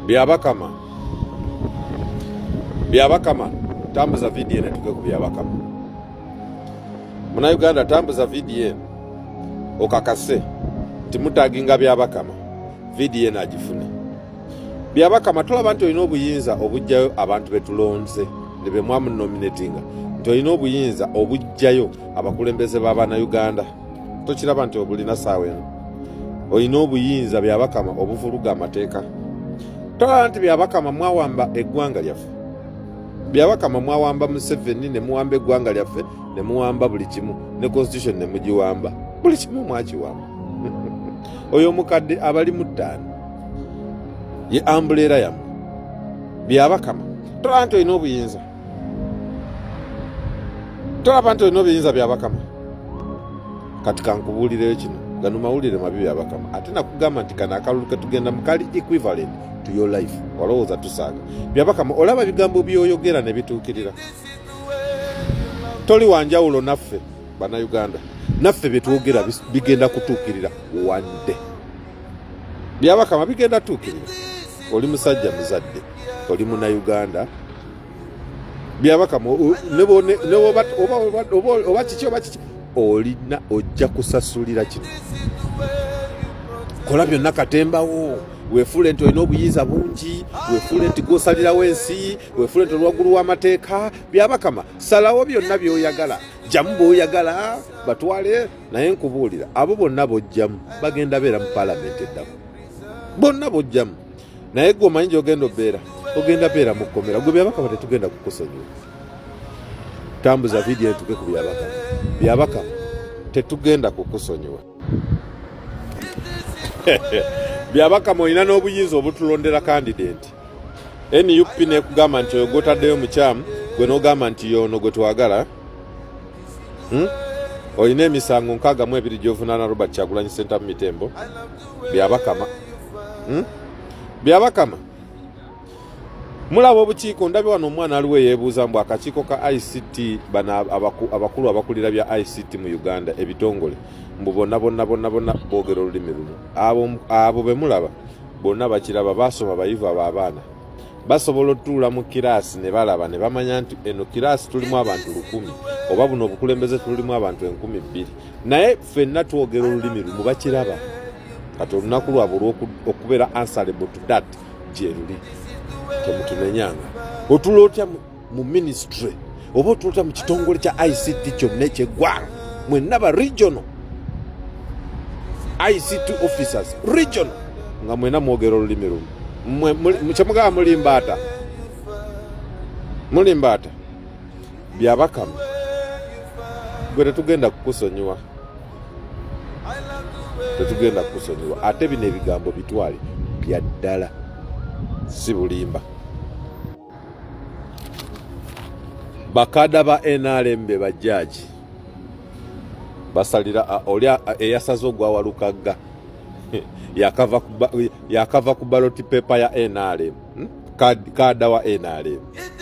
Byabakama. Byabakama. Tambuza VDN tuge ku byabakama. Muna Uganda tambuza VDN. Okakase. Timutaginga byabakama. VDN agifune. Byabakama tulaba nti olina obuyinza obujjayo abantu betulonze ne be mwamu nominatinga. Nti olina obuyinza obujjayo abakulembeze b'abaana Uganda. Tokiraba nti obulina saawa eno. Olina obuyinza byabakama obuvuluga amateeka. Tulaba nti byabakama mwawamba eggwanga lyaffe. Byabakama mwawamba Museveni ne muwamba eggwanga lyaffe ne muwamba buli kimu ne constitution ne mugiwamba. Buli kimu mwakiwamba. Oyo omukadde abali mu ttaano ye ambulera yamu. Byabakama tulaba nti olina obuyinza. Tulaba nti olina obuyinza byabakama. Kati kankubuulireyo kino gano mawulire mabi byabakama ate nakugamba nti kana akalulu ketugenda mukali equivalent to your life walowooza tusaaga. Byabakama olaba bigambo byoyogera ne bituukirira. Toli wanjawulo naffe bannayuganda. Naffe byetwogera bigenda kutuukirira one day. Byabakama bigenda tuukirira. Oli musajja muzadde, oli munnayuganda. Byabakama oba kiki olina ojja kusasulira kino. Kola byonna katembawo. Weefuule nti olina obuyinza bungi, weefuule nti gwosalirawo ensi, weefuule nti olwaggulu w'amateeka. Byabakama salawo byonna by'oyagala, jjamu b'oyagala batwale. Naye nkubuulira abo bonna bojjamu bagenda beera mu paalamenti eddamu. Bonna bojjamu. Naye gwe omanyi gy'ogenda obeera, ogenda beera mu kkomera. Gwe byabakama tetugenda kukusonyiwa. Tambuza vidiyo etuke ku byabakama. Byabakama tetugenda kukusonyiwa. Byabakama olina n'obuyinza obutulondera candidate. NUP nekugamba nti oyo gwotaddeyo mukyamu, gwe n'ogamba nti yono gwe twagala. Olina emisango 62 gy'ovunaana Robert Kyagulanyi Center mu Mitembo. Byabakama. Byabakama mulaba obukiiko. Ndabye wano omwana aliwo yeebuuza mbu akakiiko ka ICT bana abakulu abakulira bya ICT mu Uganda ebitongole mbu bonna boogera olulimi lumu. Abo be mulaba bonna bakiraba baasoma bayivu abaana. Basobola otuula mu kiraasi ne balaba ne bamanya nti eno kiraasi tulimu abantu 1,000 oba buno obukulembeze tulimu abantu 2,000. Naye ffenna twogera olulimi lumu bakiraba. Kati olunaku lwabwe olw'okubeera answerable to that gye luli. Temutunenyanga. Otula otya mu ministry oba otula otya mu kitongole kya ICT kyonna ekyeggwanga. Mwenna ba regional ICT officers regional nga mwenna mwogera olulimi lumu. Kyemugamba mulimbaata. Byabakama gwe tetugenda kukusonyiwa. Tetugenda kukusonyiwa. Ate bino ebigambo bitwale bya ddala si bulimba. Bakada ba NRM be bajjaji basalira oli eyasaze ogwawalukagga yakava ku ballot paper ya NRM. Kada wa NRM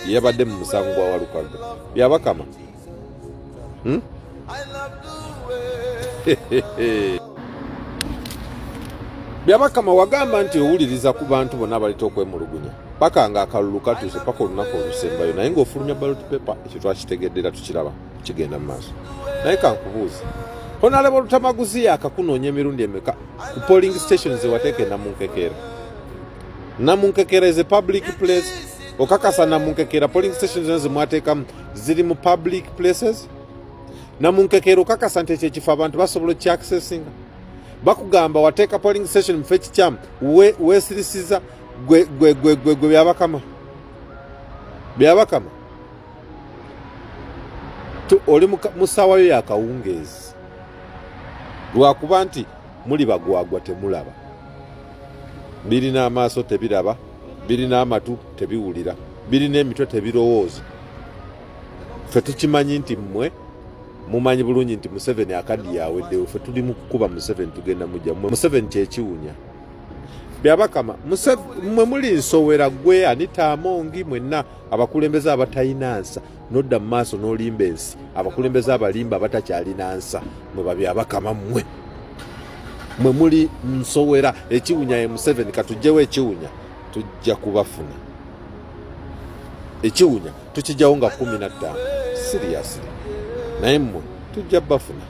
yabadde mu musango gwawalukagga. Byabakama Byabakama wagamba nti owuliriza ku bantu bonna balita okwemulugunya paka nga akalulu katuuse paka olunaku olusembayo. Naye ng'ofulumya ballot paper ekyo twakitegeddera tukiraba kigenda mu maaso. Naye kankubuuza Honorable Olutamaguzi akakunoonya emirundi emeka ku polling stations ewateeka Namunkekeera? Namunkekeera is a public place. Okakasa Namunkekeera polling stations ezo mwateekamu ziri mu public places? Namunkekeera okakasa nti ekyo ekifo abantu basobola okyaccessinga? Bakugamba wateeka polling station mu fetch cham weesirisiza gwe Byabakama. Byabakama oli musawayo yakawungeezi lwakuba nti muli bagwagwa temulaba. Birina amaaso tebiraba, birina amatu tebiwulira, birina emitwe tebirowooza. Ffe tukimanyi nti mmwe mumanyi bulungi nti Museveni akaddi yaweddewo. Ffe tuli mu kukuba Museveni tugenda mujja. Museveni kyekiwunya. Byabakama mmwe muli Nsowera gwe Anita Amongi mwenna abakulembeze abatalina nsa nodda mu maaso n'olimba ensi. Abakulembeze abalimba abatakyalina nsa mwe Babyabakama mmwe. Mwe muli Nsowera ekiwunya ye Museveni katujjewo ekiwunya. tujja kubafuna. Ekiwunya tukijjawo nga 15 seriously naye mmwe tujja bafuna.